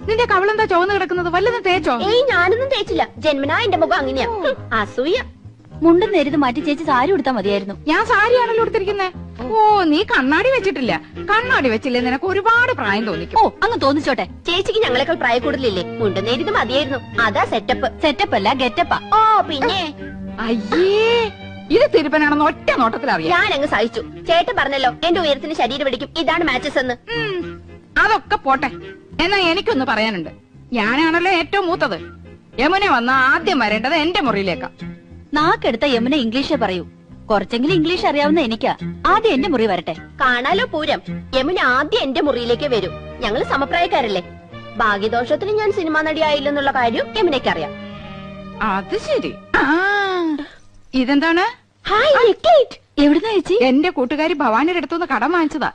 നിന്റെ കവളെന്താ ചുവന്ന് കിടക്കുന്നത്? വല്ലതും തേച്ചോ? ഏയ് ഞാനൊന്നും തേച്ചില്ല. ജന്മനാ എന്റെ മുഖം അങ്ങനെയാ. അസൂയ. മുണ്ടും നേരിത് മാറ്റി ചേച്ചി സാരി ഉടുത്താ മതിയായിരുന്നു. ഞാൻ സാരിയാണല്ലോ എടുത്തിരിക്കുന്നേ. ഓ, നീ കണ്ണാടി വെച്ചിട്ടില്ല. കണ്ണാടി വെച്ചില്ലേ നിനക്ക് ഒരുപാട് പ്രായം തോന്നിക്കും. ഓ, അങ്ങ് തോന്നിച്ചോട്ടെ. ചേച്ചിക്ക് ഞങ്ങളെക്കാൾ പ്രായ കൂടുതലില്ലേ? മുണ്ടും നേരിത് മതിയായിരുന്നു. അതാ സെറ്റപ്പ്. സെറ്റപ്പ് അല്ല ഗെറ്റപ്പാ. ഓ പിന്നെ അയ്യേ, ഇത് തിരുപ്പനാണെന്ന് ഒറ്റ നോട്ടത്തിൽ അറിയാം. ഞാൻ അങ്ങ് സഹിച്ചു. ചേട്ടൻ പറഞ്ഞല്ലോ എന്റെ ഉയരത്തിന് ശരീരം പിടിക്കും, ഇതാണ് മാച്ചസ് എന്ന്. അതൊക്കെ പോട്ടെ. എന്നാ എനിക്കൊന്ന് പറയാനുണ്ട്. ഞാനാണല്ലോ ഏറ്റവും മൂത്തത്. യമുന വന്ന ആദ്യം വരേണ്ടത് എന്റെ മുറിയിലേക്കാ. നാക്കെടുത്ത യമുന ഇംഗ്ലീഷേ പറയൂ. കുറച്ചെങ്കിലും ഇംഗ്ലീഷ് അറിയാവുന്ന എനിക്കാ. ആദ്യം എന്റെ മുറി വരട്ടെ. കാണാലോ പൂരം. യമുന ആദ്യം എന്റെ മുറിയിലേക്ക് വരും. ഞങ്ങൾ സമപ്രായക്കാരല്ലേ. ഭാഗ്യദോഷത്തിന് ഞാൻ സിനിമാ നടി ആയില്ലെന്നുള്ള കാര്യം യമുനയ്ക്ക് അറിയാം. അത് ശരി. ഇതെന്താണ്? ഹായ്, എവിടുന്നാ ചേച്ചി? എന്റെ കൂട്ടുകാരി ഭവാനിയുടെ അടുത്തുനിന്ന് കടം വാങ്ങിച്ചതാ.